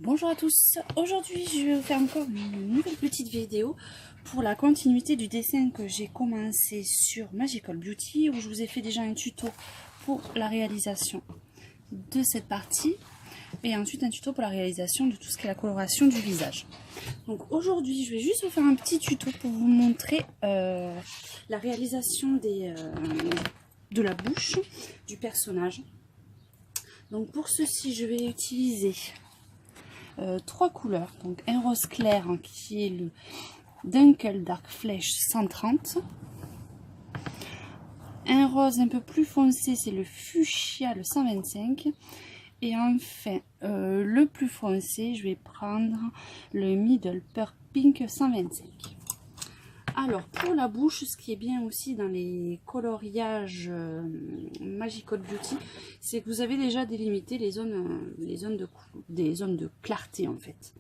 Bonjour à tous, aujourd'hui je vais vous faire encore une nouvelle petite vidéo pour la continuité du dessin que j'ai commencé sur Magical Beauty, où je vous ai fait déjà un tuto pour la réalisation de cette partie et ensuite un tuto pour la réalisation de tout ce qui est la coloration du visage. Donc aujourd'hui je vais juste vous faire un petit tuto pour vous montrer la réalisation de la bouche du personnage. Donc pour ceci je vais utiliser trois couleurs, donc un rose clair qui est le Dunkel Dark Flesh 130, un rose un peu plus foncé c'est le Fuchsia le 125, et enfin le plus foncé je vais prendre le Middle Pearl Pink 125. Alors pour la bouche, ce qui est bien aussi dans les coloriages Magical Beauty, c'est que vous avez déjà délimité les zones de clarté en fait.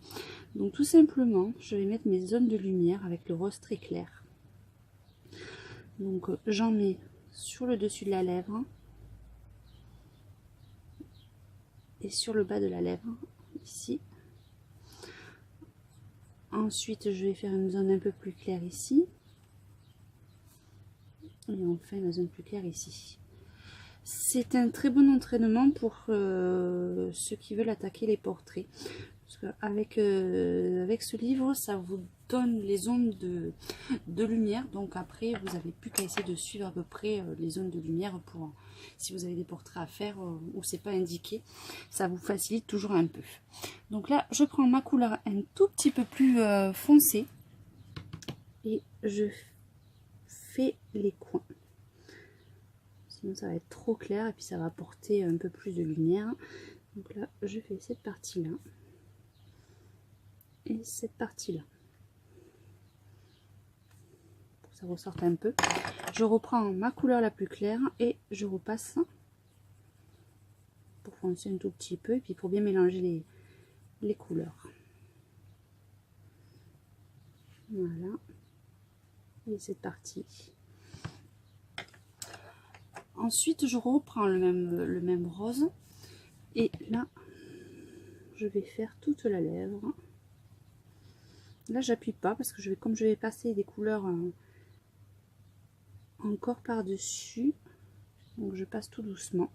Donc tout simplement, je vais mettre mes zones de lumière avec le rose très clair. Donc j'en mets sur le dessus de la lèvre et sur le bas de la lèvre, ici. Ensuite, je vais faire une zone un peu plus claire ici. Et enfin, la zone plus claire ici. C'est un très bon entraînement pour ceux qui veulent attaquer les portraits. Parce qu'avec avec ce livre, ça vous donne les zones de lumière. Donc après, vous n'avez plus qu'à essayer de suivre à peu près les zones de lumière pour si vous avez des portraits à faire où c'est pas indiqué. Ça vous facilite toujours un peu. Donc là, je prends ma couleur un tout petit peu plus foncée et je fais les coins. Sinon ça va être trop clair et puis ça va apporter un peu plus de lumière. Donc là je fais cette partie là et cette partie là pour que ça ressorte un peu. Je reprends ma couleur la plus claire et je repasse pour foncer un tout petit peu et puis pour bien mélanger les couleurs. Voilà, et cette partie. Ensuite je reprends le même rose et là je vais faire toute la lèvre. Là j'appuie pas parce que comme je vais passer des couleurs encore par dessus, donc je passe tout doucement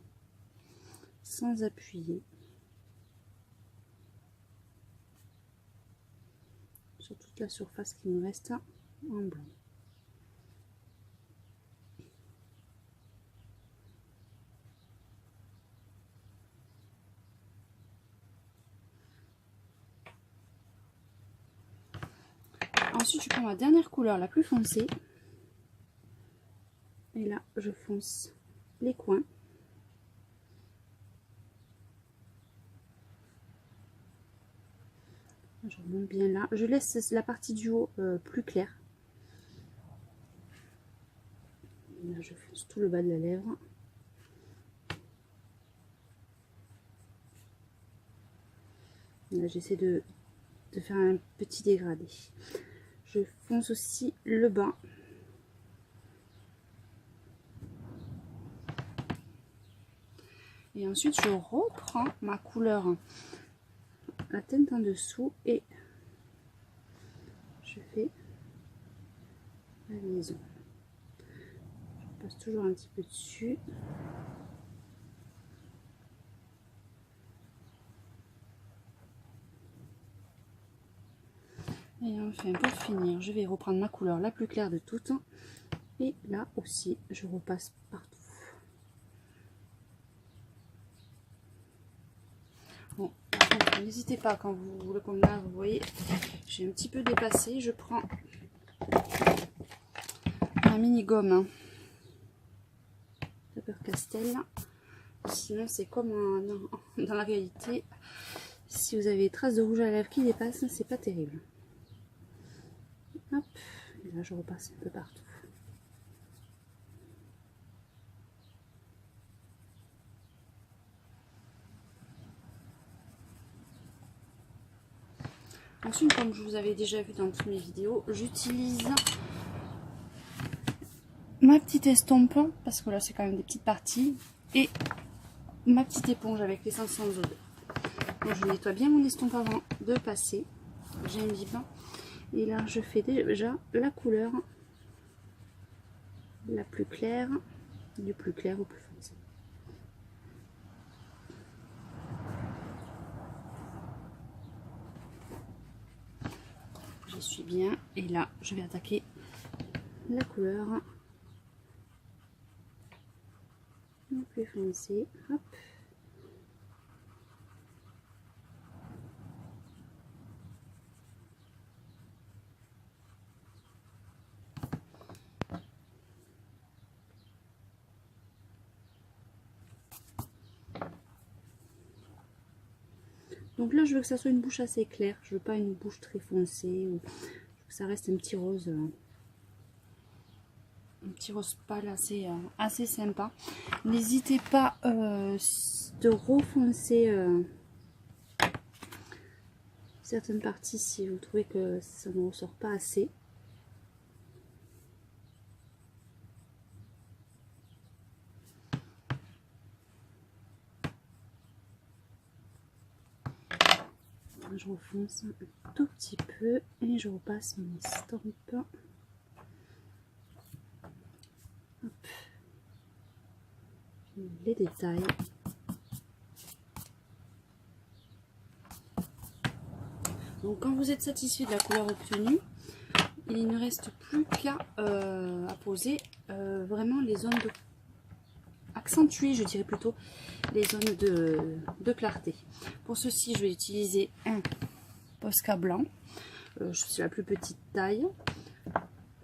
sans appuyer sur toute la surface qui me reste en blanc. Ensuite, je prends ma dernière couleur la plus foncée. Et là, je fonce les coins. Je remonte bien là. Je laisse la partie du haut plus claire. Et là, je fonce tout le bas de la lèvre. Là, j'essaie de faire un petit dégradé. Je fonce aussi le bas. Et ensuite, je reprends ma couleur, la teinte en dessous, et je fais la liaison. Je passe toujours un petit peu dessus. Et enfin, pour finir, je vais reprendre ma couleur la plus claire de toutes. Et là aussi, je repasse partout. Bon, n'hésitez pas quand comme là, vous voyez, j'ai un petit peu dépassé. Je prends ma mini gomme Faber-Castell. Sinon, c'est comme dans la réalité. Si vous avez des traces de rouge à lèvres qui dépassent, c'est pas terrible. Hop, et là je repasse un peu partout. Ensuite, comme je vous avais déjà vu dans toutes mes vidéos, j'utilise ma petite estompe, parce que là c'est quand même des petites parties, et ma petite éponge avec l'essence sans odeur. Bon, je nettoie bien mon estompe avant de passer. J'imbibe. Et là, je fais déjà la couleur la plus claire, du plus clair au plus foncé. Je suis bien. Et là, je vais attaquer la couleur la plus foncée. Hop. Donc là, je veux que ça soit une bouche assez claire. Je veux pas une bouche très foncée. Ou... Je veux que ça reste un petit rose pâle assez sympa. N'hésitez pas de refoncer certaines parties si vous trouvez que ça ne ressort pas assez. Je refonce un tout petit peu et je repasse mon estompe. Hop. Les détails. Donc quand vous êtes satisfait de la couleur obtenue, il ne reste plus qu'à poser vraiment les zones de... accentuer, je dirais plutôt, les zones de clarté. Pour ceci, je vais utiliser un Posca blanc. C'est la plus petite taille.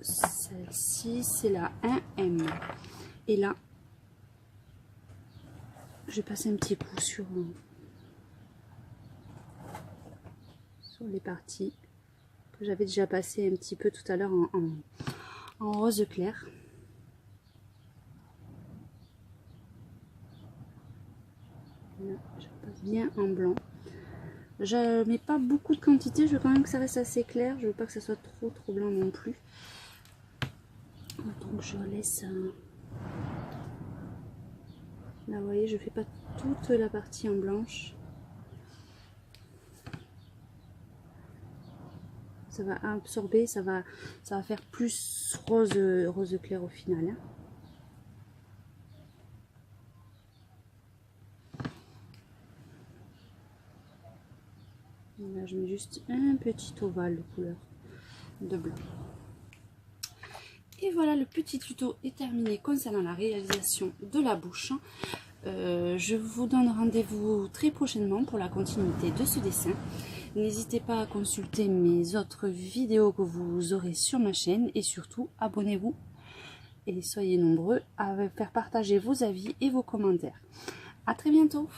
Celle-ci, c'est la 1M. Et là, je vais passer un petit coup sur les parties que j'avais déjà passé un petit peu tout à l'heure en rose clair. Là, je passe bien en blanc. Je mets pas beaucoup de quantité, je veux quand même que ça reste assez clair. Je veux pas que ça soit trop blanc non plus. Donc je laisse... Là, vous voyez, je fais pas toute la partie en blanche. Ça va absorber, ça va faire plus rose clair au final. Hein. Là, je mets juste un petit ovale de couleur de blanc. Et voilà, le petit tuto est terminé concernant la réalisation de la bouche. Je vous donne rendez-vous très prochainement pour la continuité de ce dessin. N'hésitez pas à consulter mes autres vidéos que vous aurez sur ma chaîne et surtout abonnez-vous et soyez nombreux à faire partager vos avis et vos commentaires. À très bientôt.